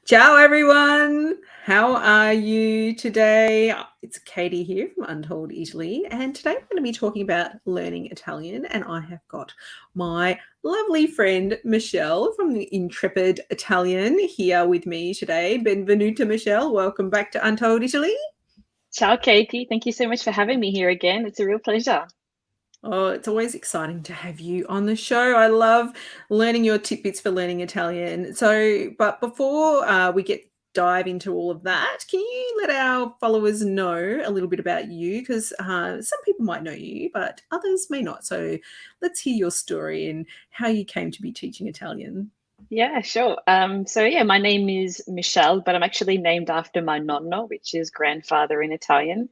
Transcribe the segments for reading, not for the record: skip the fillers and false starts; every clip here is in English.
Ciao, everyone. How are you today? It's Katie here from Untold Italy, and today we're going to be talking about learning Italian. And I have got my lovely friend Michele from the Intrepid Italian here with me today. Benvenuta, Michele. Welcome back to Untold Italy. Ciao, Katie. Thank you so much for having me here again. It's a real pleasure. Oh, it's always exciting to have you on the show. I love learning your tidbits for learning Italian. But before we get dive into all of that, can you let our followers know a little bit about you? Because some people might know you, but others may not. So let's hear your story and how you came to be teaching Italian. Yeah, sure. My name is Michelle, but I'm actually named after my nonno, which is grandfather in Italian.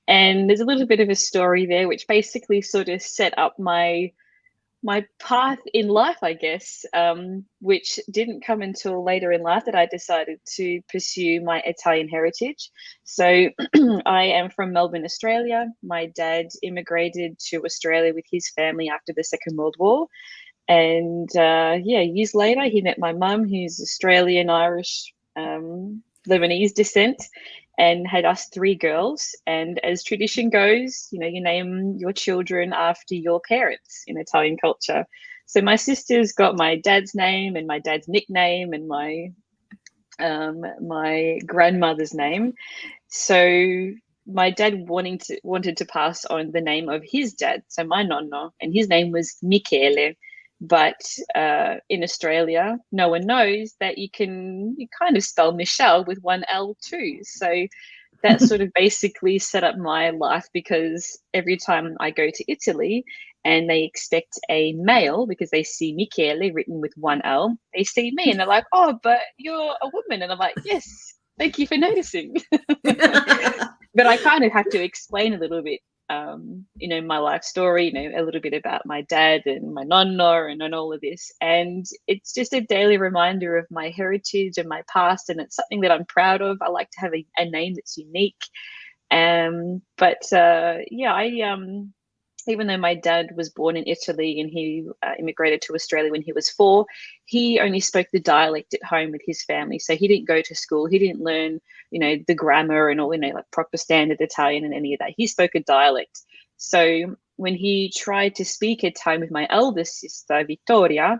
And there's a little bit of a story there, which basically sort of set up my path in life, I guess, which didn't come until later in life that I decided to pursue my Italian heritage. So I am from Melbourne, Australia. My dad immigrated to Australia with his family after the Second World War. And years later, he met my mum, who's Australian, Irish, Lebanese descent, and had us three girls. And as tradition goes, you name your children after your parents in Italian culture. So my sisters got my dad's name and my dad's nickname and my grandmother's name. So my dad wanted to pass on the name of his dad, so my nonno, and his name was Michele. But in Australia, no one knows that you kind of spell Michelle with one L too. So that sort of basically set up my life because every time I go to Italy and they expect a male because they see Michele written with one L, they see me and they're like, "Oh, but you're a woman," and I'm like, "Yes, thank you for noticing." But I kind of had to explain a little bit, my life story, a little bit about my dad and my nonna and all of this. And it's just a daily reminder of my heritage and my past. And it's something that I'm proud of. I like to have a name that's unique. Even though my dad was born in Italy and he immigrated to Australia when he was 4, he only spoke the dialect at home with his family. So he didn't go to school. He didn't learn, the grammar and all, like proper standard Italian and any of that. He spoke a dialect. So when he tried to speak Italian with my eldest sister, Vittoria,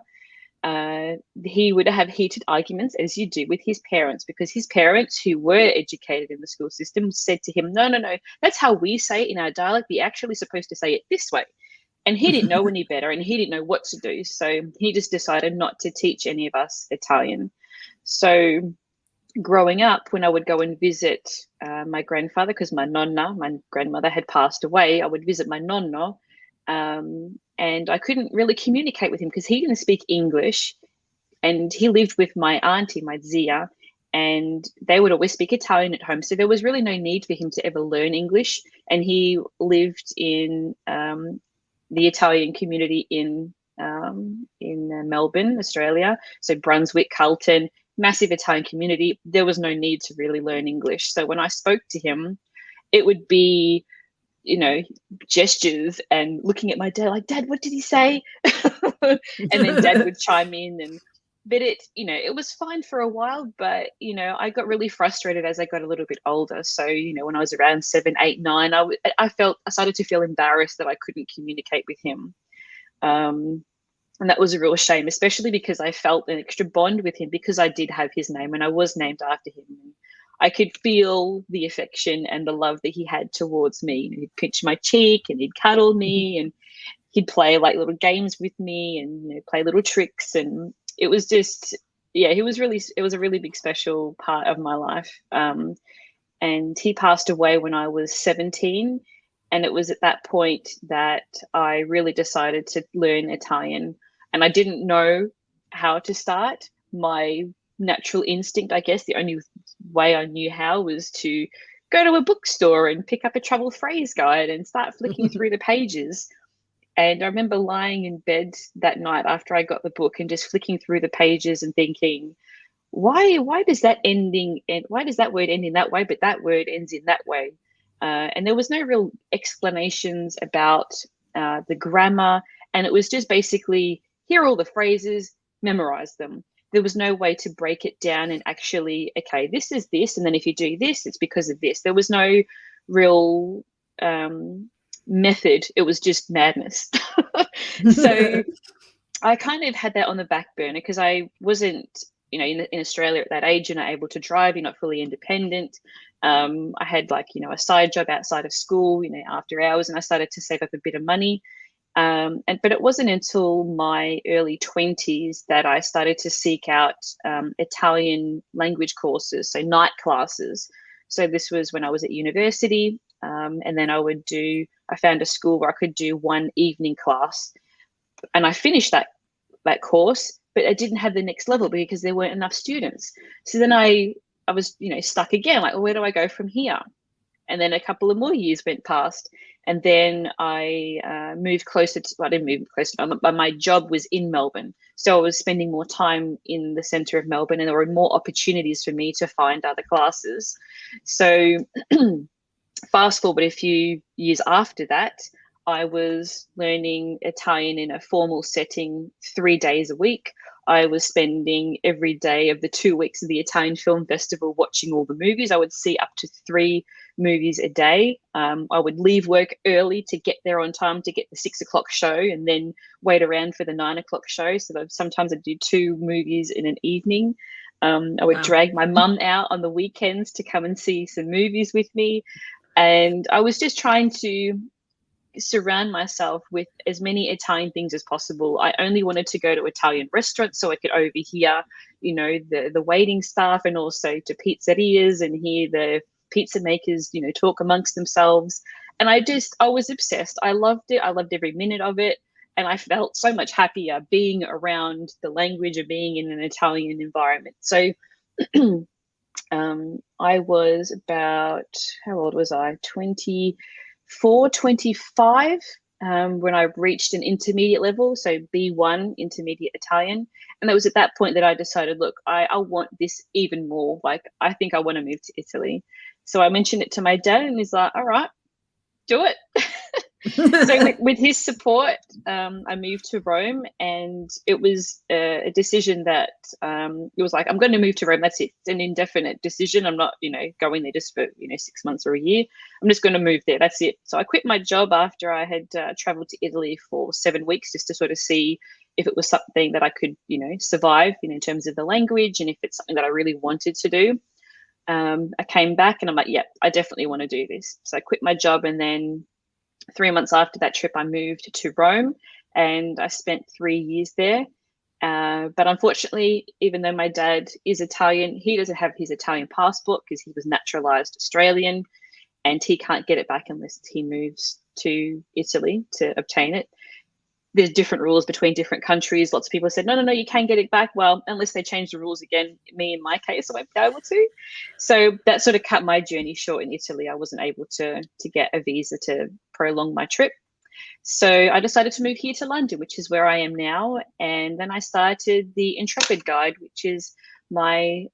he would have heated arguments, as you do, with his parents, because his parents, who were educated in the school system, said to him, no, that's how we say it in our dialect. We're actually supposed to say it this way. And he didn't know any better and he didn't know what to do. So he just decided not to teach any of us Italian. So growing up, when I would go and visit my grandfather, because my grandmother, had passed away, I would visit my nonno, and I couldn't really communicate with him because he didn't speak English, and he lived with my auntie, my zia, and they would always speak Italian at home. So there was really no need for him to ever learn English, and he lived in the Italian community in Melbourne, Australia. So Brunswick, Carlton, massive Italian community. There was no need to really learn English. So when I spoke to him, it would be, you know, gestures and looking at my dad like, "Dad, what did he say?" And then Dad would chime in, and but it was fine for a while, but I got really frustrated as I got a little bit older. So when I was around 7, 8, 9, I started to feel embarrassed that I couldn't communicate with him. And that was a real shame, especially because I felt an extra bond with him because I did have his name and I was named after him. I could feel the affection and the love that he had towards me. He'd pinch my cheek and he'd cuddle me and he'd play like little games with me and play little tricks. And it was just, yeah, it was a really big special part of my life. And he passed away when I was 17. And it was at that point that I really decided to learn Italian. And I didn't know how to start. My natural instinct, I guess, the only way I knew how was to go to a bookstore and pick up a travel phrase guide and start flicking through the pages. And I remember lying in bed that night after I got the book and just flicking through the pages and thinking, why does that why does that word end in that way, but that word ends in that way? And there was no real explanations about the grammar, and it was just basically, here are all the phrases, memorize them. there was no way to break it down and actually, okay, this is this, and then if you do this, it's because of this. There was no real method. It was just madness. So I kind of had that on the back burner because I wasn't, in Australia at that age, you're not able to drive, you're not fully independent. I had like, a side job outside of school, after hours, and I started to save up a bit of money. But it wasn't until my early 20s that I started to seek out Italian language courses, so night classes. So this was when I was at university, and then I found a school where I could do one evening class, and I finished that course, but I didn't have the next level because there weren't enough students. So then I was, stuck again, like, well, where do I go from here? And then a couple of more years went past, and then I moved closer to. Well, I didn't move closer, but my job was in Melbourne, so I was spending more time in the centre of Melbourne, and there were more opportunities for me to find other classes. So, fast forward a few years after that, I was learning Italian in a formal setting 3 days a week. I was spending every day of the 2 weeks of the Italian Film Festival watching all the movies. I would see up to 3 movies a day. I would leave work early to get there on time to get the 6 o'clock show, and then wait around for the 9 o'clock show. So sometimes I'd do 2 movies in an evening. I would drag my mum out on the weekends to come and see some movies with me. And I was just trying to surround myself with as many Italian things as possible. I only wanted to go to Italian restaurants so I could overhear, the waiting staff, and also to pizzerias and hear the pizza makers, talk amongst themselves. And I was obsessed. I loved it. I loved every minute of it. And I felt so much happier being around the language of being in an Italian environment. So I was about, how old was I? 24, 25, when I reached an intermediate level, so B1, intermediate Italian. And it was at that point that I decided, look, I want this even more. Like, I think I want to move to Italy. So I mentioned it to my dad, and he's like, all right, do it. So with his support, I moved to Rome, and it was a decision that it was like, I'm going to move to Rome. That's it. It's an indefinite decision. I'm not, going there just for, 6 months or a year. I'm just going to move there. That's it. So I quit my job after I had traveled to Italy for 7 weeks just to sort of see if it was something that I could, survive in terms of the language, and if it's something that I really wanted to do. I came back and I'm like, yeah, I definitely want to do this. So I quit my job, and then 3 months after that trip, I moved to Rome, and I spent 3 years there. But unfortunately, even though my dad is Italian, he doesn't have his Italian passport because he was naturalized Australian, and he can't get it back unless he moves to Italy to obtain it. There's different rules between different countries. Lots of people said, no, you can get it back. Well, unless they change the rules again, me in my case, I won't be able to. So that sort of cut my journey short in Italy. I wasn't able to get a visa to prolong my trip. So I decided to move here to London, which is where I am now. And then I started the Intrepid Guide, which is my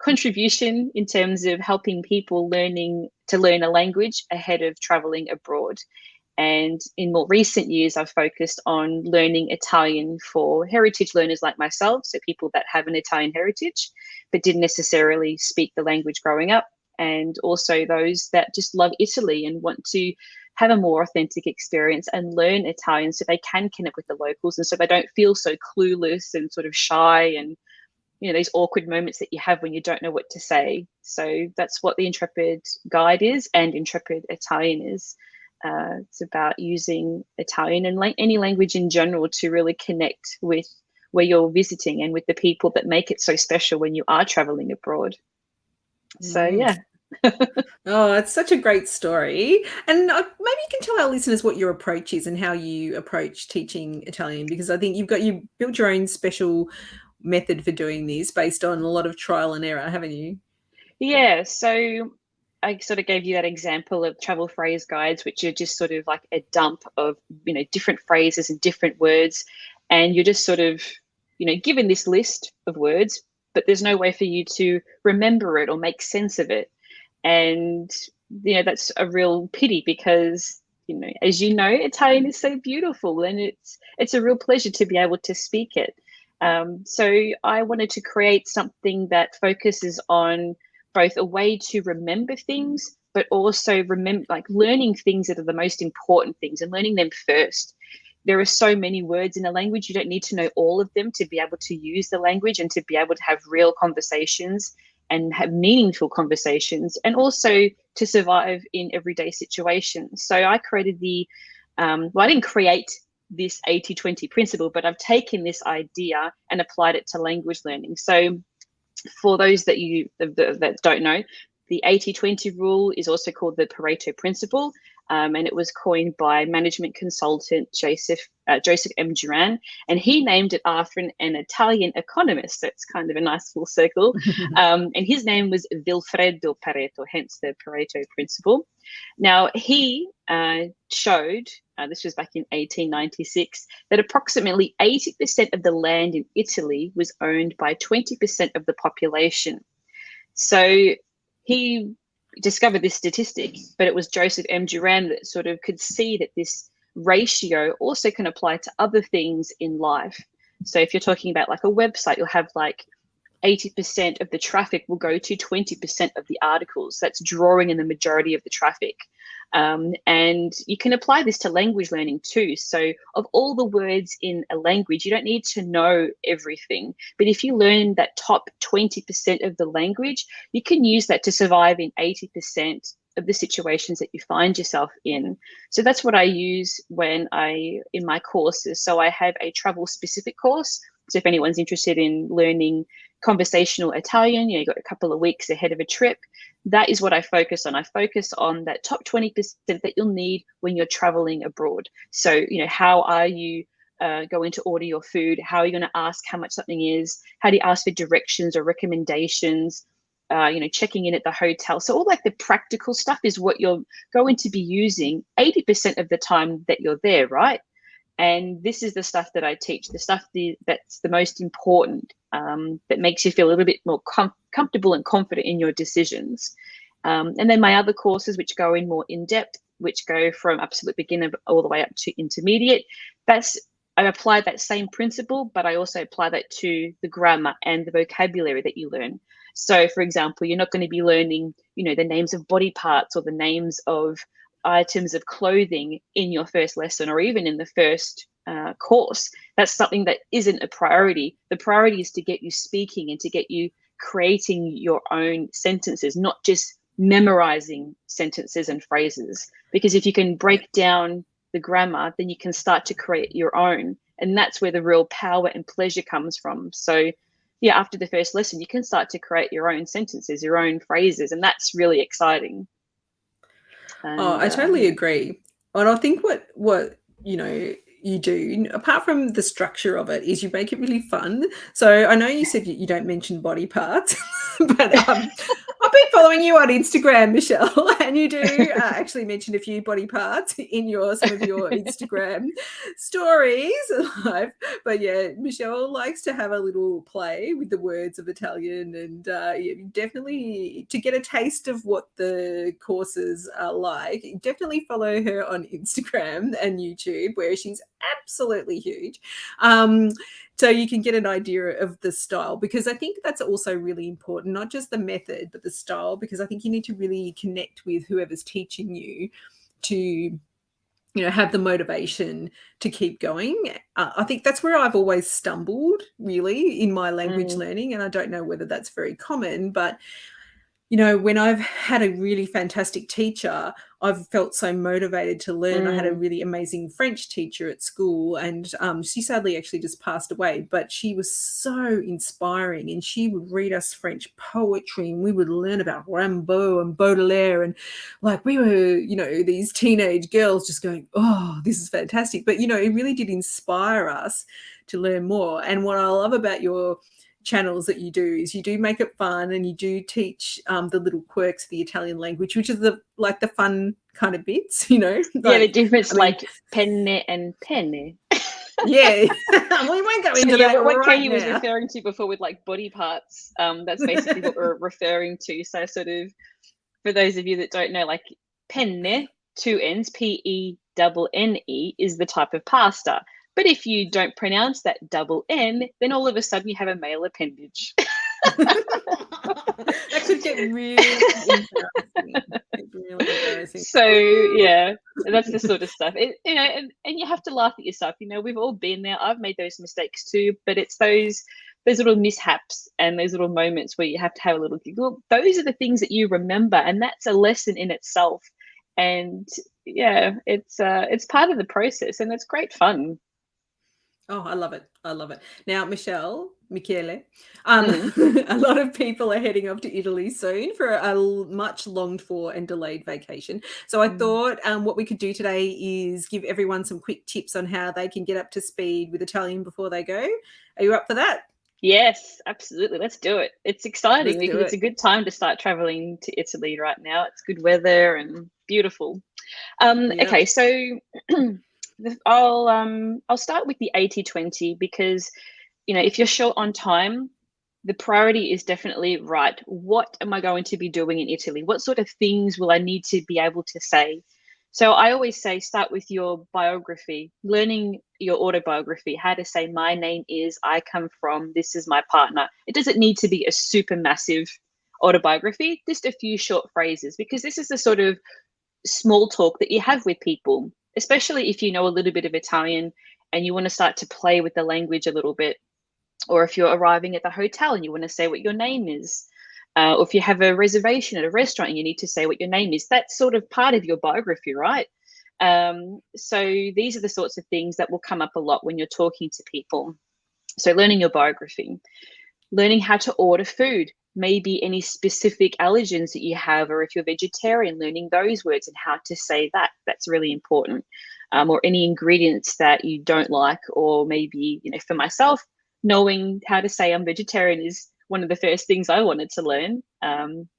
contribution in terms of helping people to learn a language ahead of traveling abroad. And in more recent years, I've focused on learning Italian for heritage learners like myself, so people that have an Italian heritage but didn't necessarily speak the language growing up, and also those that just love Italy and want to have a more authentic experience and learn Italian so they can connect with the locals, and so they don't feel so clueless and sort of shy, and these awkward moments that you have when you don't know what to say. So that's what the Intrepid Guide is, and Intrepid Italian is. It's about using Italian and any language in general to really connect with where you're visiting and with the people that make it so special when you are traveling abroad. So, yeah. Oh, it's such a great story. And maybe you can tell our listeners what your approach is and how you approach teaching Italian, because I think you built your own special method for doing this based on a lot of trial and error, haven't you? Yeah. So I sort of gave you that example of travel phrase guides, which are just sort of like a dump of, different phrases and different words. And you're just sort of, given this list of words, but there's no way for you to remember it or make sense of it. And, that's a real pity because, as you know, Italian is so beautiful, and it's a real pleasure to be able to speak it. So I wanted to create something that focuses on both a way to remember things, but also remember, like, learning things that are the most important things and learning them first. There are so many words in a language, you don't need to know all of them to be able to use the language and to be able to have real conversations and have meaningful conversations, and also to survive in everyday situations. So I created well, I didn't create this 80-20 principle, but I've taken this idea and applied it to language learning. So for those that don't know, the 80-20 rule is also called the Pareto principle, and it was coined by management consultant Joseph M. Duran, and he named it after an Italian economist. So it's kind of a nice full circle. And his name was Vilfredo Pareto, hence the Pareto principle. Now, he showed, this was back in 1896, that approximately 80% of the land in Italy was owned by 20% of the population. So he discovered this statistic, but it was Joseph M. Duran that sort of could see that this ratio also can apply to other things in life. So if you're talking about like a website, you'll have like 80% of the traffic will go to 20% of the articles. That's drawing in the majority of the traffic. And you can apply this to language learning too. So of all the words in a language, you don't need to know everything. But if you learn that top 20% of the language, you can use that to survive in 80% of the situations that you find yourself in. So that's what I use in my courses. So I have a travel specific course. So if anyone's interested in learning conversational Italian, you've got a couple of weeks ahead of a trip, that is what I focus on. I focus on that top 20% that you'll need when you're traveling abroad. So, how are you going to order your food? How are you going to ask how much something is? How do you ask for directions or recommendations? Checking in at the hotel. So all like the practical stuff is what you're going to be using 80% of the time that you're there, right? And this is the stuff that I teach, the stuff that's the most important, that makes you feel a little bit more comfortable and confident in your decisions. And then my other courses, which go in more in depth, which go from absolute beginner all the way up to intermediate, I apply that same principle, but I also apply that to the grammar and the vocabulary that you learn. So, for example, you're not going to be learning, the names of body parts or the names of items of clothing in your first lesson or even in the first course. That's something that isn't a priority. The priority is to get you speaking and to get you creating your own sentences, not just memorizing sentences and phrases. Because if you can break down the grammar, then you can start to create your own. And that's where the real power and pleasure comes from. So yeah, after the first lesson, you can start to create your own sentences, your own phrases, and that's really exciting. Oh, I totally agree. And I think what you do, apart from the structure of it, is you make it really fun. So I know you said you don't mention body parts, but I've been following you on Instagram, Michele, and you do actually mention a few body parts in some of your Instagram stories live. But yeah, Michele likes to have a little play with the words of Italian, and yeah, definitely to get a taste of what the courses are like, definitely follow her on Instagram and YouTube, where she's absolutely huge. So you can get an idea of the style, because I think that's also really important, not just the method, but the style, because I think you need to really connect with whoever's teaching you to have the motivation to keep going. I think that's where I've always stumbled really in my language learning, and I don't know whether that's very common, but when I've had a really fantastic teacher, I've felt so motivated to learn. I had a really amazing French teacher at school, and she sadly actually just passed away, but she was so inspiring, and she would read us French poetry, and we would learn about Rimbaud and Baudelaire, and like we were, these teenage girls just going, oh, this is fantastic. But, it really did inspire us to learn more. And what I love about your channels that you do is you do make it fun, and you do teach the little quirks of the Italian language, which is the fun kind of bits, Yeah, the difference, like penne and penne. Yeah. We won't go into that what right Katie now. was referring to before with like body parts, that's basically what we're referring to. So sort of, for those of you that don't know, like penne, two N's, Penne, is the type of pasta. But if you don't pronounce that double N, then all of a sudden you have a male appendage. That could get really embarrassing. Really embarrassing. So yeah, that's the sort of stuff. And you have to laugh at yourself. We've all been there. I've made those mistakes too, but it's those little mishaps and those little moments where you have to have a little giggle. Those are the things that you remember, and that's a lesson in itself. And yeah, it's part of the process, and it's great fun. Oh, I love it. I love it. Now, Michele, Mm. a lot of people are heading off to Italy soon for a much longed for and delayed vacation. So I Mm. thought what we could do today is give everyone some quick tips on how they can get up to speed with Italian before they go. Are you up for that? Yes, absolutely. Let's do it. It's exciting Let's do because it's it. a good time to start traveling to Italy right now. It's good weather and beautiful. Yeah. Okay, so I'll start with the 80/20 because if you're short on time, the priority is definitely right. What am I going to be doing in Italy? What sort of things will I need to be able to say? So I always say start with your biography, learning your autobiography, how to say my name is, I come from, this is my partner. It doesn't need to be a super massive autobiography, just a few short phrases, because this is the sort of small talk that you have with people, especially if you know a little bit of Italian and you want to start to play with the language a little bit, or if you're arriving at the hotel and you want to say what your name is, or if you have a reservation at a restaurant and you need to say what your name is. That's sort of part of your biography, right? So these are the sorts of things that will come up a lot when you're talking to people. So learning your biography, learning how to order food, maybe any specific allergens that you have, or if you're vegetarian, learning those words and how to say that. That's really important. Or any ingredients that you don't like, or maybe, for myself, knowing how to say I'm vegetarian is one of the first things I wanted to learn.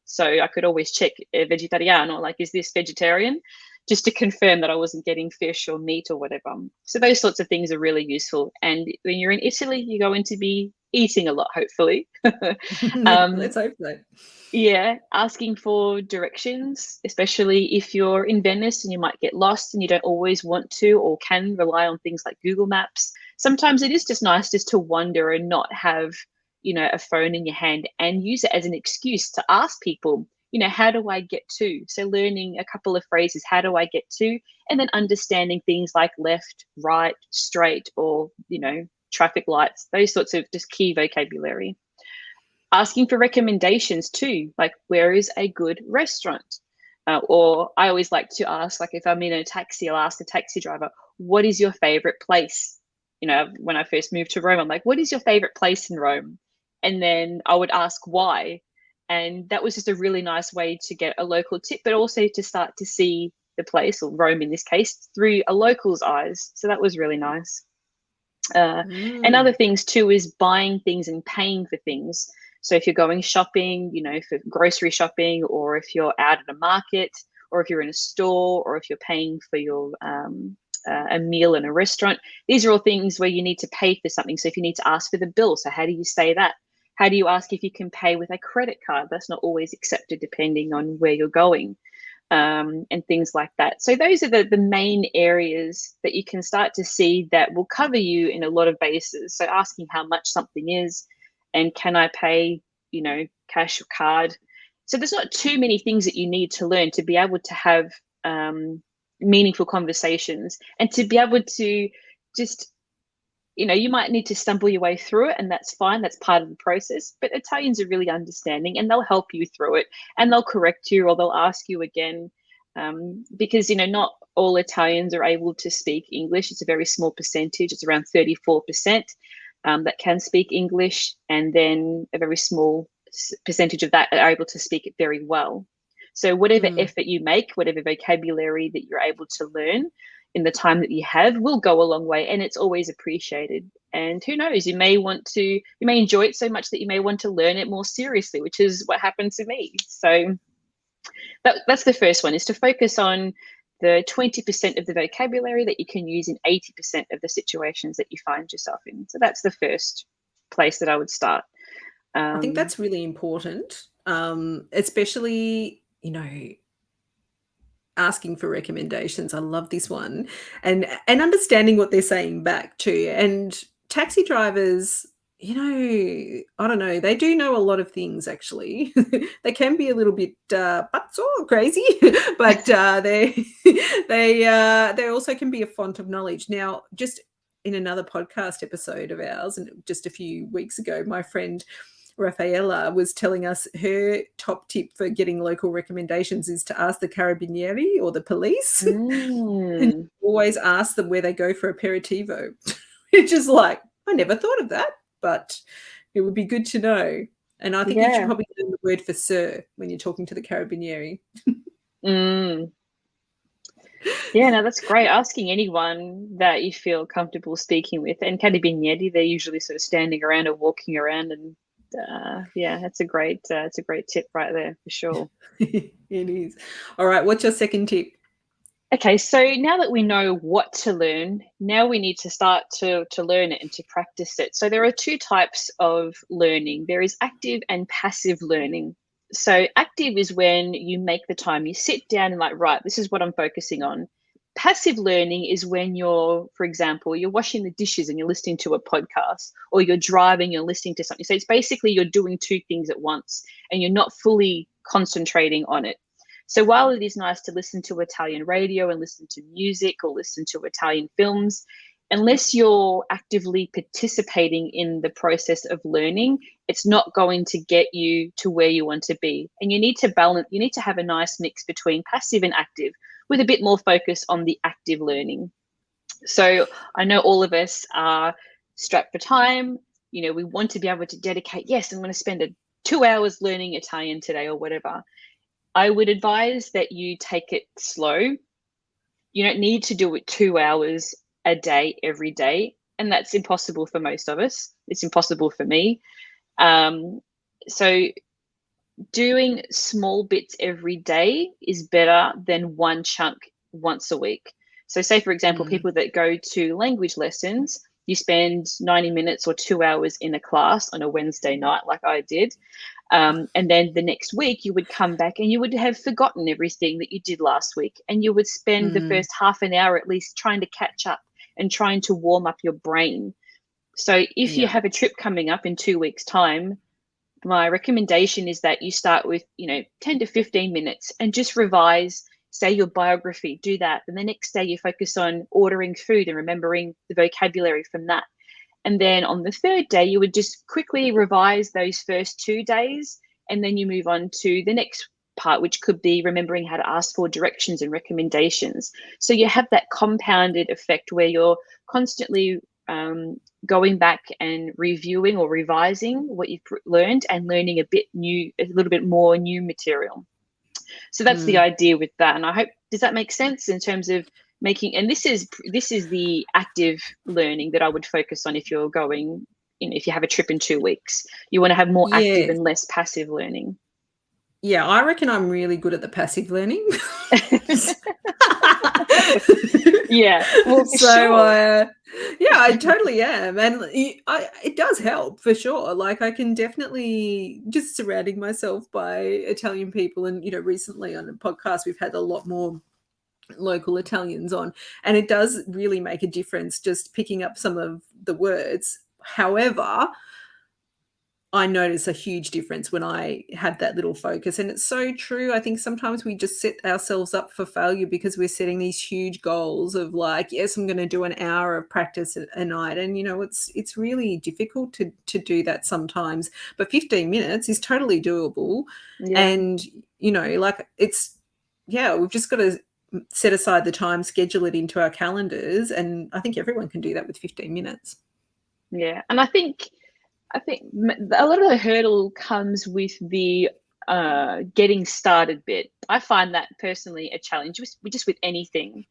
So I could always check vegetariano, like, is this vegetarian? Just to confirm that I wasn't getting fish or meat or whatever. So those sorts of things are really useful. And when you're in Italy, you're going to be eating a lot, hopefully. Let's hope so. Yeah, asking for directions, especially if you're in Venice and you might get lost and you don't always want to or can rely on things like Google Maps. Sometimes it is just nice just to wander and not have, a phone in your hand, and use it as an excuse to ask people, how do I get to? So learning a couple of phrases, how do I get to? And then understanding things like left, right, straight, or, traffic lights, those sorts of just key vocabulary. Asking for recommendations too, like where is a good restaurant? Or I always like to ask, like if I'm in a taxi, I'll ask the taxi driver, what is your favorite place? When I first moved to Rome, I'm like, what is your favorite place in Rome? And then I would ask why. And that was just a really nice way to get a local tip, but also to start to see the place, or Rome in this case, through a local's eyes. So that was really nice. And other Mm. things too is buying things and paying for things. So if you're going shopping, for grocery shopping, or if you're out at a market, or if you're in a store, or if you're paying for your a meal in a restaurant, these are all things where you need to pay for something. So if you need to ask for the bill, so how do you say that? How do you ask if you can pay with a credit card? That's not always accepted depending on where you're going. And things like that. So those are the main areas that you can start to see that will cover you in a lot of bases. So asking how much something is, and can I pay, cash or card? So there's not too many things that you need to learn to be able to have meaningful conversations, and to be able to just, you might need to stumble your way through it, and that's fine. That's part of the process. But Italians are really understanding, and they'll help you through it, and they'll correct you, or they'll ask you again. Because, not all Italians are able to speak English. It's a very small percentage. It's around 34% that can speak English, and then a very small percentage of that are able to speak it very well. So whatever Mm. effort you make, whatever vocabulary that you're able to learn in the time that you have, will go a long way, and it's always appreciated. And who knows, you may enjoy it so much that you may want to learn it more seriously, which is what happened to me. So that's the first one, is to focus on the 20% of the vocabulary that you can use in 80% of the situations that you find yourself in. So that's the first place that I would start. I think that's really important, especially, asking for recommendations. I love this one. And understanding what they're saying back too. And taxi drivers, you know, I don't know, they do know a lot of things actually. They can be a little bit crazy, but they also can be a font of knowledge. Now, just in another podcast episode of ours, and just a few weeks ago, my friend Raffaella was telling us her top tip for getting local recommendations is to ask the carabinieri or the police. And always ask them where they go for aperitivo. Which is like, I never thought of that, but it would be good to know. And I think you should probably learn the word for sir when you're talking to the carabinieri. Yeah, no, that's great. Asking anyone that you feel comfortable speaking with, and carabinieri, they're usually sort of standing around or walking around, and yeah, that's a great tip right there for sure. It is. All right, what's your second tip? Okay, so now that we know what to learn, now we need to start to learn it and to practice it. So there are two types of learning. There is active and passive learning. So active is when you make the time, you sit down and like, right, this is what I'm focusing on. Passive learning is when you're, for example, you're washing the dishes and you're listening to a podcast, or you're driving, you're listening to something. So it's basically you're doing two things at once and you're not fully concentrating on it. So while it is nice to listen to Italian radio and listen to music or listen to Italian films, unless you're actively participating in the process of learning, it's not going to get you to where you want to be. And you need to balance, you need to have a nice mix between passive and active, with a bit more focus on the active learning. So I know all of us are strapped for time. You know, we want to be able to dedicate, yes, I'm going to spend 2 hours learning Italian today or whatever. I would advise that you take it slow. You don't need to do it 2 hours a day, every day. And that's impossible for most of us. It's impossible for me. So doing small bits every day is better than one chunk once a week. So say, for example, people that go to language lessons, you spend 90 minutes or 2 hours in a class on a Wednesday night, like I did. And then the next week you would come back and you would have forgotten everything that you did last week. And you would spend the first half an hour at least trying to catch up and trying to warm up your brain. So if you have a trip coming up in 2 weeks' time, my recommendation is that you start with, 10 to 15 minutes and just revise, say your biography, do that. And the next day you focus on ordering food and remembering the vocabulary from that. And then on the third day, you would just quickly revise those first 2 days. And then you move on to the next part, which could be remembering how to ask for directions and recommendations. So you have that compounded effect where you're constantly going back and reviewing or revising what you've learned and learning a little bit more new material. So that's the idea with that. And I hope, does that make sense in terms of making, and this is the active learning that I would focus on if you're going, if you have a trip in 2 weeks, you want to have more active and less passive learning. Yeah, I reckon I'm really good at the passive learning. Yeah, well, yeah, I totally am, and it does help for sure. Like I can definitely just surrounding myself by Italian people, and recently on a podcast we've had a lot more local Italians on, and it does really make a difference just picking up some of the words. However, I notice a huge difference when I have that little focus. And it's so true. I think sometimes we just set ourselves up for failure because we're setting these huge goals of like, yes, I'm going to do an hour of practice a night. And, it's really difficult to do that sometimes. But 15 minutes is totally doable. Yeah. And, like we've just got to set aside the time, schedule it into our calendars. And I think everyone can do that with 15 minutes. Yeah. And I think a lot of the hurdle comes with the getting started bit. I find that personally a challenge just with anything.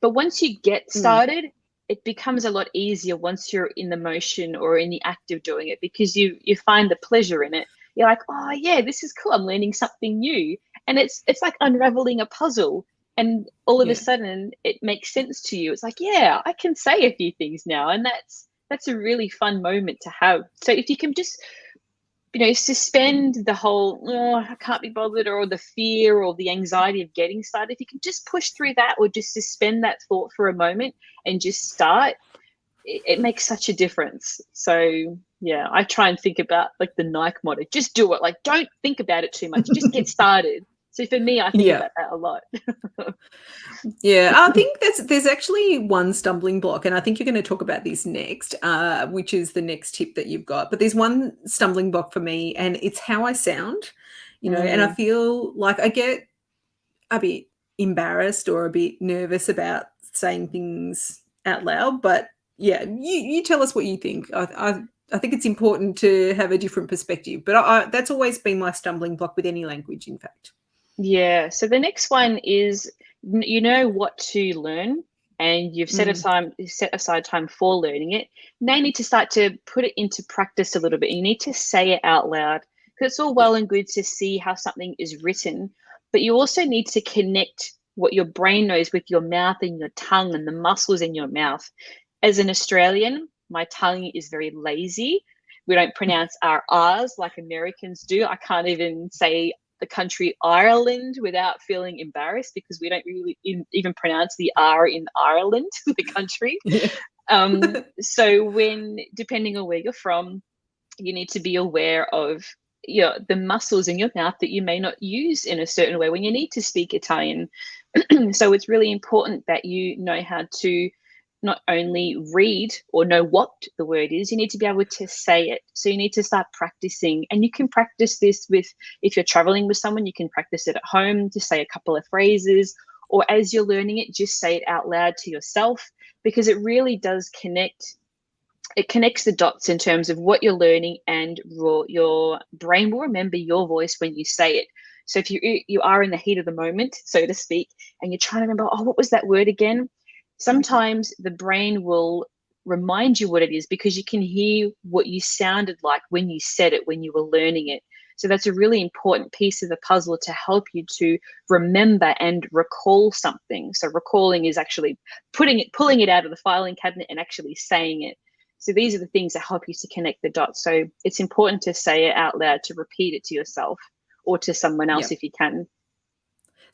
But once you get started, it becomes a lot easier once you're in the motion or in the act of doing it, because you find the pleasure in it. You're like, oh yeah, this is cool. I'm learning something new. And it's like unraveling a puzzle. And all of a sudden it makes sense to you. It's like, yeah, I can say a few things now. And that's a really fun moment to have. So if you can just suspend the whole, oh, I can't be bothered, or the fear or the anxiety of getting started. If you can just push through that, or just suspend that thought for a moment and just start, it makes such a difference. So yeah, I try and think about like the Nike motto, just do it. Like, don't think about it too much, just get started. So for me, I think Yeah. about that a lot. Yeah, I think there's actually one stumbling block, and I think you're going to talk about this next, which is the next tip that you've got. But there's one stumbling block for me, and it's how I sound, and I Mm. feel like I get a bit embarrassed or a bit nervous about saying things out loud. But yeah, you tell us what you think. I think it's important to have a different perspective, but that's always been my stumbling block with any language, in fact. Yeah. So the next one is, you know what to learn, and you've Mm, set aside time for learning it. Now you need to start to put it into practice a little bit. You need to say it out loud, because it's all yeah. well and good to see how something is written, but you also need to connect what your brain knows with your mouth and your tongue and the muscles in your mouth. As an Australian, my tongue is very lazy. We don't pronounce our R's like Americans do. I can't even say the country Ireland without feeling embarrassed, because we don't really even pronounce the R in Ireland, the country. Yeah. So when, depending on where you're from, you need to be aware of the muscles in your mouth that you may not use in a certain way when you need to speak Italian. So it's really important that you know how to not only read or know what the word is, you need to be able to say it. So you need to start practicing. And you can practice this with, if you're traveling with someone, you can practice it at home, to say a couple of phrases, or as you're learning it, just say it out loud to yourself, because it really does connect. It connects the dots in terms of what you're learning, and your brain will remember your voice when you say it. So if you are in the heat of the moment, so to speak, and you're trying to remember, oh, what was that word again? Sometimes the brain will remind you what it is, because you can hear what you sounded like when you said it, when you were learning it. So that's a really important piece of the puzzle to help you to remember and recall something. So recalling is actually pulling it out of the filing cabinet and actually saying it. So these are the things that help you to connect the dots. So it's important to say it out loud, to repeat it to yourself or to someone else Yeah. if you can.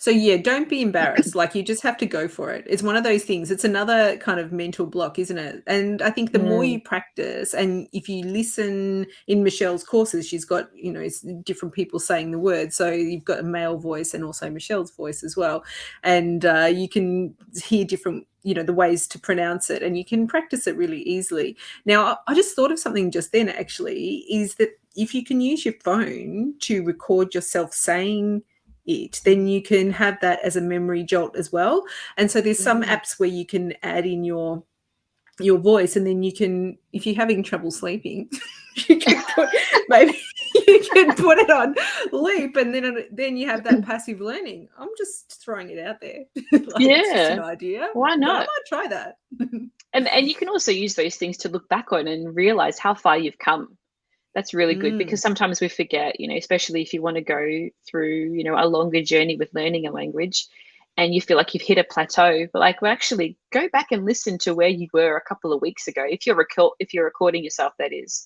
So yeah, don't be embarrassed. Like, you just have to go for it. It's one of those things. It's another kind of mental block, isn't it? And I think the more Mm. you practice, and if you listen in Michelle's courses, she's got, it's different people saying the word. So you've got a male voice and also Michelle's voice as well. And you can hear different, the ways to pronounce it, and you can practice it really easily. Now, I just thought of something just then, actually, is that if you can use your phone to record yourself saying it, then you can have that as a memory jolt as well. And so there's some Mm. apps where you can add in your voice, and then you can, if you're having trouble sleeping, you can put maybe you can put it on loop, and then you have that passive learning. I'm just throwing it out there. Like, it's just an Yeah, idea, why but I not? might try that. And you can also use those things to look back on and realize how far you've come. That's really good, Mm, because sometimes we forget, especially if you want to go through, a longer journey with learning a language, and you feel like you've hit a plateau. But like, well, actually go back and listen to where you were a couple of weeks ago. If you're recording yourself, that is,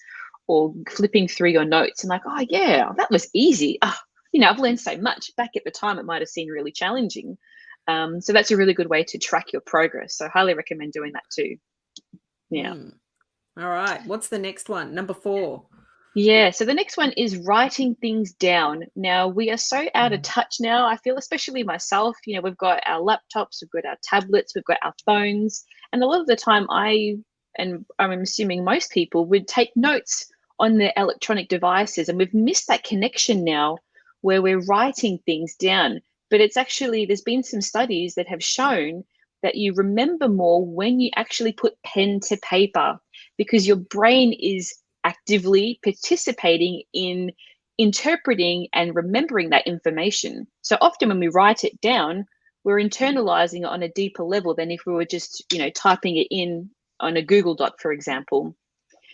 or flipping through your notes and like, oh yeah, that was easy. Oh, I've learned so much. Back at the time, it might have seemed really challenging. So that's a really good way to track your progress. So I highly recommend doing that too. Yeah. mm. All right. What's the next one? Number 4. Yeah, so the next one is writing things down. Now, we are so out of touch now. I feel, especially myself, we've got our laptops, we've got our tablets, we've got our phones. And a lot of the time, and I'm assuming most people would take notes on their electronic devices. And we've missed that connection now, where we're writing things down. But it's actually, there's been some studies that have shown that you remember more when you actually put pen to paper, because your brain is actively participating in interpreting and remembering that information. So often when we write it down, we're internalizing it on a deeper level than if we were just, typing it in on a Google Doc, for example.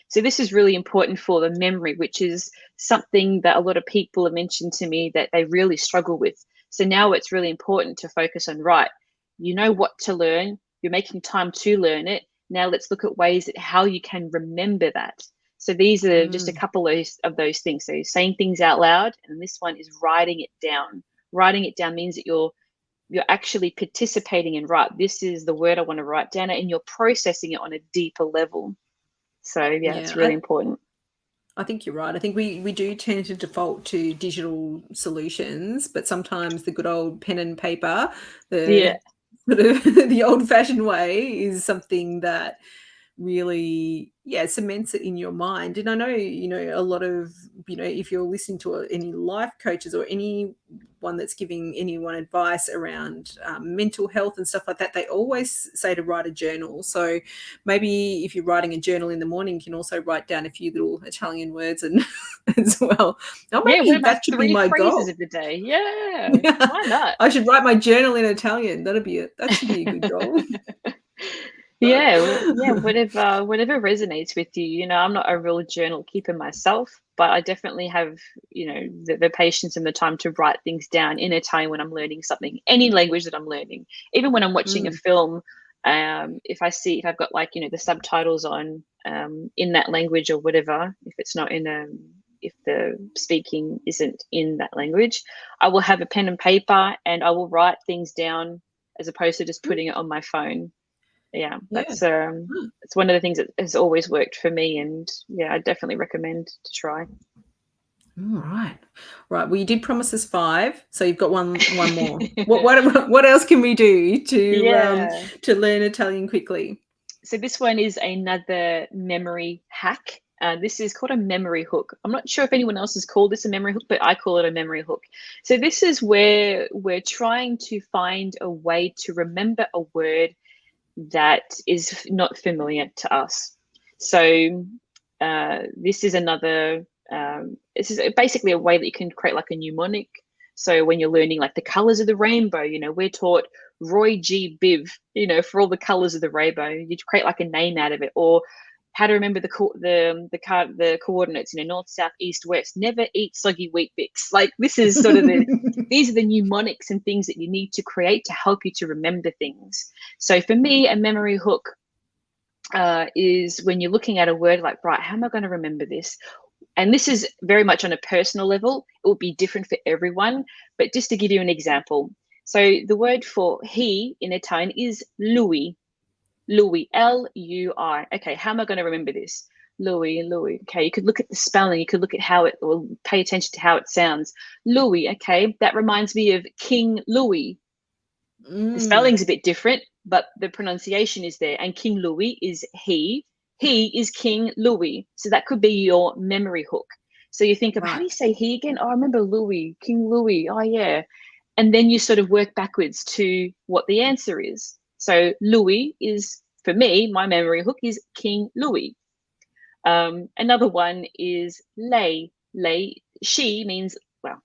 So this is really important for the memory, which is something that a lot of people have mentioned to me that they really struggle with. So now it's really important to focus on, right, you know what to learn, you're making time to learn it. Now let's look at ways that how you can remember that. So these are just a couple of those things. So saying things out loud, and this one is writing it down. Writing it down means that you're actually participating in, right, this is the word I want to write down, and you're processing it on a deeper level. So yeah, it's really important. I think you're right. I think we do tend to default to digital solutions, but sometimes the good old pen and paper, Yeah. the sort of the old-fashioned way is something that really, yeah, cements it in your mind. And I know, a lot of, if you're listening to any life coaches or anyone that's giving anyone advice around mental health and stuff like that, they always say to write a journal. So maybe if you're writing a journal in the morning, you can also write down a few little Italian words and as well. Or Yeah, what maybe are my that should be 3 my phrases goal. of the day? Yeah, why not? I should write my journal in Italian. That should be a good goal. Yeah, yeah, whatever resonates with you. I'm not a real journal keeper myself, but I definitely have, the patience and the time to write things down in Italian when I'm learning something, any language that I'm learning. Even when I'm watching a film, if I've got, like, the subtitles on in that language or whatever, if it's not in if the speaking isn't in that language, I will have a pen and paper and I will write things down as opposed to just putting it on my phone. Yeah, Yeah. it's one of the things that has always worked for me, and yeah, I definitely recommend to try. All right. Right. Well, you did promise us 5, so you've got one more. What else can we do Yeah. to learn Italian quickly? So this one is another memory hack. This is called a memory hook. I'm not sure if anyone else has called this a memory hook, but I call it a memory hook. So this is where we're trying to find a way to remember a word that is not familiar to us. So this is this is basically a way that you can create like a mnemonic. So when you're learning like the colors of the rainbow, we're taught Roy G. Biv, for all the colors of the rainbow. You create like a name out of it, or how to remember the coordinates, north, south, east, west. Never eat soggy wheat bix. Like, this is sort of these are the mnemonics and things that you need to create to help you to remember things. So for me, a memory hook is when you're looking at a word, like, right, how am I going to remember this? And this is very much on a personal level. It will be different for everyone. But just to give you an example, so the word for he in Italian is lui. Lui, L-U-I. Okay, how am I going to remember this? Louis, Louis. Okay, you could look at the spelling. You could look at how it, or pay attention to how it sounds. Louis. Okay, that reminds me of King Louis. The spelling's a bit different, but the pronunciation is there. And King Louis is he. He is King Louis. So that could be your memory hook. So you think of, how do you say he again? Oh, I remember Louis, King Louis. Oh, yeah. And then you sort of work backwards to what the answer is. So Louis is, for me, my memory hook is King Louis. Another one is lei. Lei, she means, well,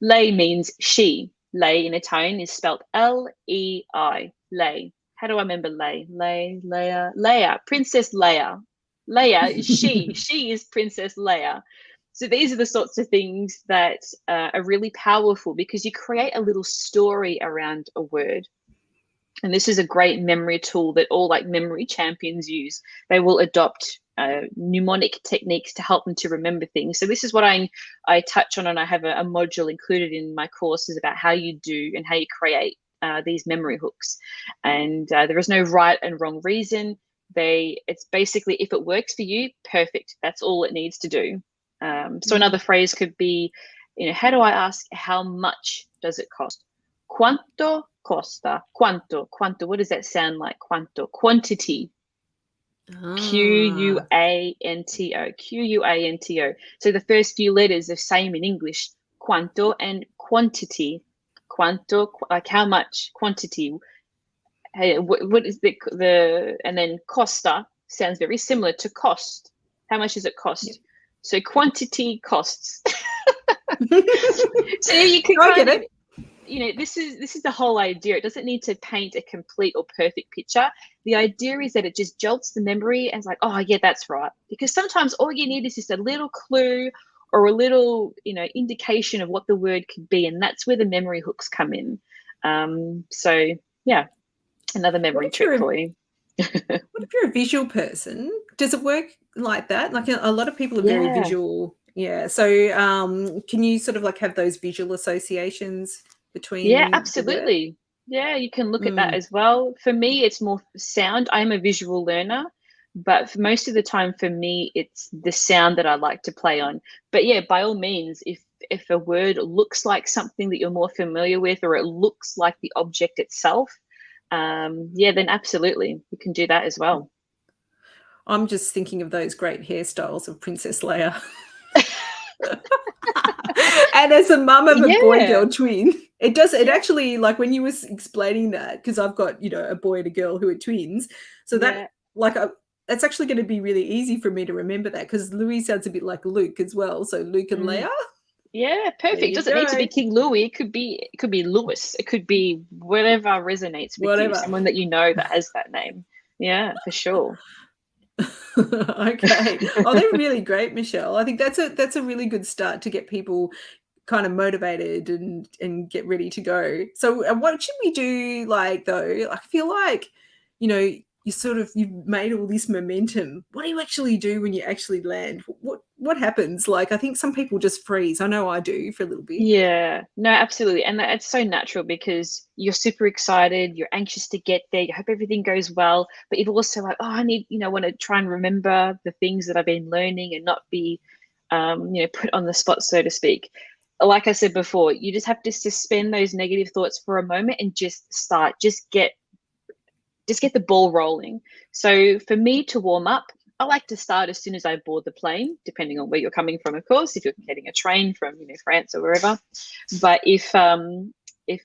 lei means she. Lei in Italian is spelled L-E-I. Lei. How do I remember Lei? Lei, Leia, Leia, Princess Leia. Leia is she. She is Princess Leia. So these are the sorts of things that are really powerful, because you create a little story around a word. And this is a great memory tool that all like memory champions use. They will adopt mnemonic techniques to help them to remember things. So this is what I touch on, and I have a module included in my courses about how you do and how you create these memory hooks. And there is no right and wrong reason. It's basically, if it works for you, perfect. That's all it needs to do. So another phrase could be, how do I ask, how much does it cost? Quanto costa? Quanto? What does that sound like? Quanto? Quantity. Q-U-A-N-T-O. Q-U-A-N-T-O. So the first few letters are same in English. Quanto and quantity. Quanto, like how much? Quantity. Hey, what is the and then costa sounds very similar to cost. How much does it cost? Yep. So quantity costs. So you can kind of, this is the whole idea. It doesn't need to paint a complete or perfect picture. The idea is that it just jolts the memory and it's like, oh yeah, that's right. Because sometimes all you need is just a little clue or a little, indication of what the word could be, and that's where the memory hooks come in. So yeah, another memory trick for you. What if you're a visual person? Does it work like that? Like a lot of people are very Yeah. visual. Yeah. So can you sort of like have those visual associations Yeah, between the word? absolutely. Yeah, you can look at that Mm. as well. For me, it's more sound. I'm a visual learner, but for most of the time for me, it's the sound that I like to play on. But yeah, by all means, if a word looks like something that you're more familiar with, or it looks like the object itself, yeah, then absolutely, you can do that as well. I'm just thinking of those great hairstyles of Princess Leia. And as a mum of a boy Yeah, girl twin, it yeah, actually, like when you was explaining that, because I've got, a boy and a girl who are twins. So that yeah, like that's actually going to be really easy for me to remember that, because Louis sounds a bit like Luke as well. So Luke and mm, Leia. yeah, There perfect. It you doesn't need to be go. King Louis. It could be Lewis. It could be whatever resonates with you. Whatever. Someone that you know that has that name. Yeah, for sure. Okay. Oh, they're really great, Michelle. I think that's a really good start to get people kind of motivated and get ready to go. So, what should we do? Like, though, I feel like, you've made all this momentum. What do you actually do when you actually land? What happens? Like, I think some people just freeze. I know I do for a little bit. Yeah, no, absolutely. And it's so natural because you're super excited, you're anxious to get there, you hope everything goes well, but you're also like, oh, I need, want to try and remember the things that I've been learning and not be, put on the spot, so to speak. Like I said before, you just have to suspend those negative thoughts for a moment and just start, just get the ball rolling. So for me to warm up, I like to start as soon as I board the plane, depending on where you're coming from, of course, if you're getting a train from, France or wherever. But if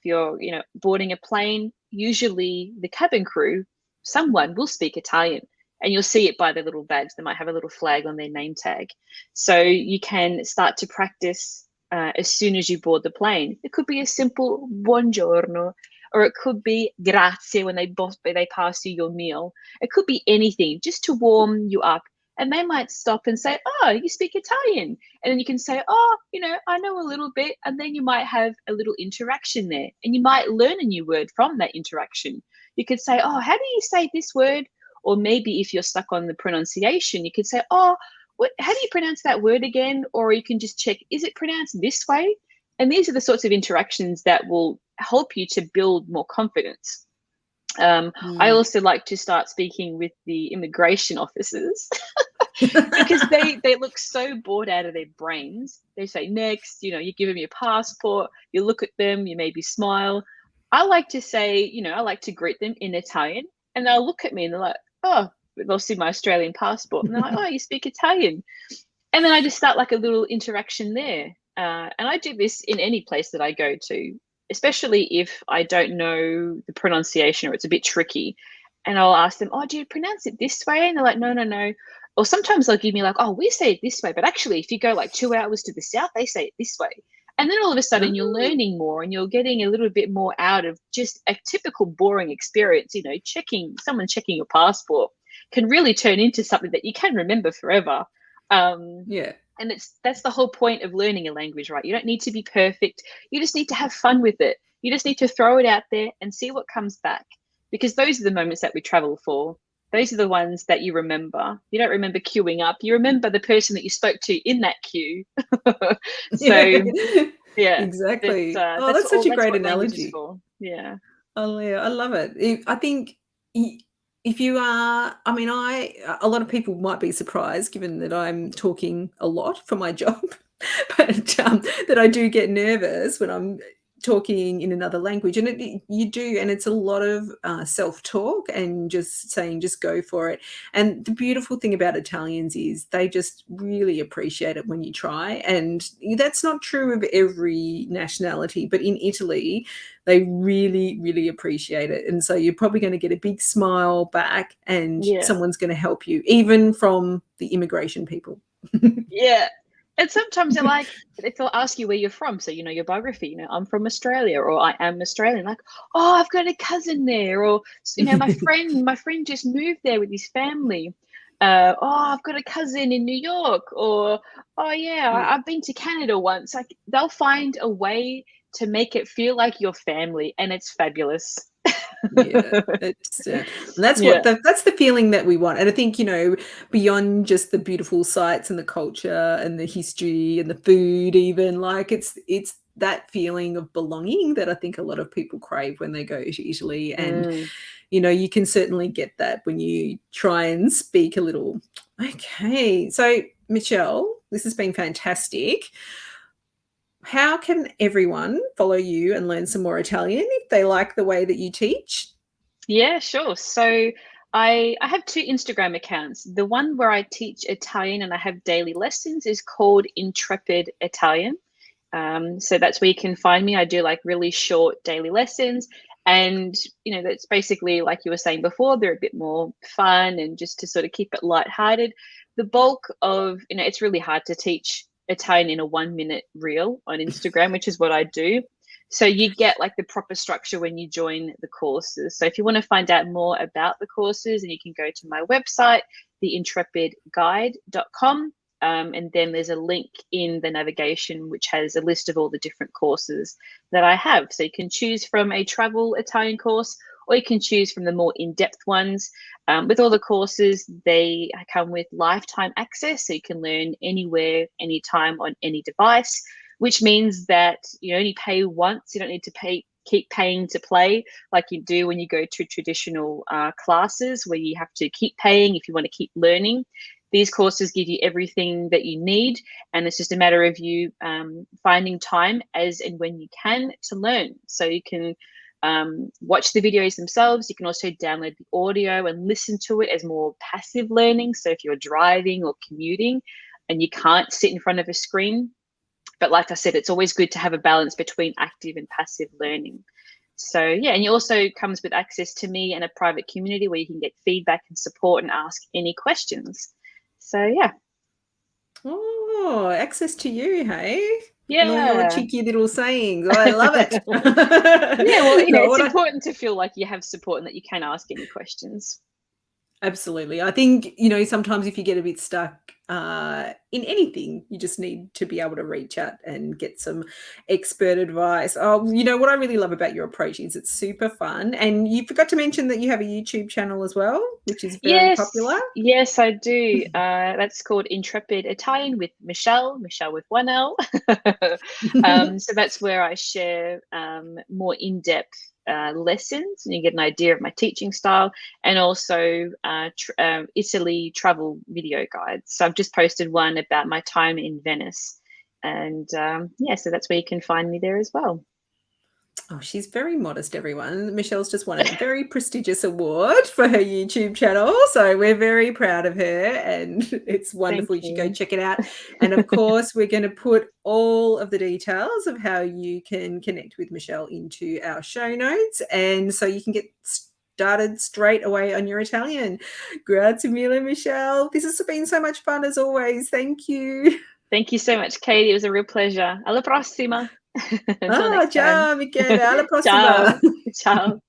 you're, boarding a plane, usually the cabin crew, someone will speak Italian. And you'll see it by their little badge. They might have a little flag on their name tag. So you can start to practice as soon as you board the plane. It could be a simple buongiorno, or it could be grazie when they pass you your meal. It could be anything just to warm you up. And they might stop and say, "Oh, you speak Italian." And then you can say, "Oh, I know a little bit." And then you might have a little interaction there. And you might learn a new word from that interaction. You could say, "Oh, how do you say this word?" Or maybe if you're stuck on the pronunciation, you could say, "Oh, how do you pronounce that word again?" Or you can just check, "Is it pronounced this way?" And these are the sorts of interactions that will help you to build more confidence. I Mm. also like to start speaking with the immigration officers because they look so bored out of their brains. They say next, you give them your passport, you look at them, you maybe smile. I like to say, I like to greet them in Italian, and they'll look at me and they're like, "Oh," they'll see my Australian passport and they're like, "Oh, you speak Italian." And then I just start like a little interaction there. And I do this in any place that I go to, especially if I don't know the pronunciation or it's a bit tricky. And I'll ask them, "Oh, do you pronounce it this way?" And they're like, "No, no, no." Or sometimes they'll give me like, "Oh, we say it this way, but actually, if you go like 2 hours to the south, they say it this way." And then all of a sudden, you're Oh, learning more and you're getting a little bit more out of just a typical boring experience. Someone checking your passport can really turn into something that you can remember forever. Um, yeah. and that's the whole point of learning a language, right? You don't need to be perfect. You just need to have fun with it. You just need to throw it out there and see what comes back. Because those are the moments that we travel for. Those are the ones that you remember. You don't remember queuing up. You remember the person that you spoke to in that queue. Yeah. So yeah, Exactly. Oh, that's that's such all. a That's great what language is analogy. for. Yeah. Oh, yeah, I love it. I think I if you are, I mean, a lot of people might be surprised given that I'm talking a lot for my job, but, that I do get nervous when I'm talking in another language, and you do, and it's a lot of, self-talk and just saying, "Just go for it," and the beautiful thing about Italians is they just really appreciate it when you try, and that's not true of every nationality, but in Italy, they really, really appreciate it. And so you're probably going to get a big smile back, and Yeah. someone's going to help you, even from the immigration people. Yeah. And sometimes they're like, if they'll ask you where you're from, so your biography, I'm from Australia, or I am Australian, like, "Oh, I've got a cousin there," or my friend just moved there with his family. "Oh, I've got a cousin in New York," or, "Oh yeah, Yeah. I've been to Canada once." Like they'll find a way to make it feel like your family, and it's fabulous. Yeah, it's and that's Yeah. that's the feeling that we want. And I think, beyond just the beautiful sights and the culture and the history and the food even, like, it's that feeling of belonging that I think a lot of people crave when they go to Italy. And, Mm. you can certainly get that when you try and speak a little. Okay. So, Michelle, this has been fantastic. How can everyone follow you and learn some more Italian if they like the way that you teach? Yeah, sure. So I have two Instagram accounts. The one where I teach Italian and I have daily lessons is called Intrepid Italian. So that's where you can find me. I do like really short daily lessons. And, that's basically like you were saying before, they're a bit more fun and just to sort of keep it lighthearted. The bulk of, it's really hard to teach Italian in a 1 minute reel on Instagram, which is what I do. So you get like the proper structure when you join the courses. So if you want to find out more about the courses, and you can go to my website, theintrepidguide.com. And then there's a link in the navigation which has a list of all the different courses that I have. So you can choose from a travel Italian course, or you can choose from the more in-depth ones. With all the courses, they come with lifetime access, so you can learn anywhere, anytime, on any device, which means that you only pay once. You don't need to keep paying to play like you do when you go to traditional classes where you have to keep paying if you want to keep learning. These courses give you everything that you need, and it's just a matter of you finding time as and when you can to learn. So you can watch the videos themselves. You can also download the audio and listen to it as more passive learning. So if you're driving or commuting and you can't sit in front of a screen, but like I said, it's always good to have a balance between active and passive learning. So yeah, and it also comes with access to me and a private community where you can get feedback and support and ask any questions. So yeah. Oh, access to you, hey? And all your Yeah. cheeky little sayings. I love it. Yeah, well, No, it's what I important to feel like you have support and that you can ask any questions. Absolutely. I think, sometimes if you get a bit stuck in anything, you just need to be able to reach out and get some expert advice. Oh, what I really love about your approach is it's super fun. And you forgot to mention that you have a YouTube channel as well, which is very popular. Yes, I do. That's called Intrepid Italian with Michelle with one L. So that's where I share more in-depth lessons, and you get an idea of my teaching style, and also Italy travel video guides. So I've just posted one about my time in Venice, and so that's where you can find me there as well. Oh, she's very modest, everyone. Michelle's just won a very prestigious award for her YouTube channel. So we're very proud of her, and it's wonderful. You Thank should go you. check it out. And of course, we're going to put all of the details of how you can connect with Michelle into our show notes. And so you can get started straight away on your Italian. Grazie mille, Michelle. This has been so much fun as always. Thank you. Thank you so much, Katie. It was a real pleasure. Alla prossima. Until next time. Ciao, Michele. Alla prossima. Ciao. Ciao.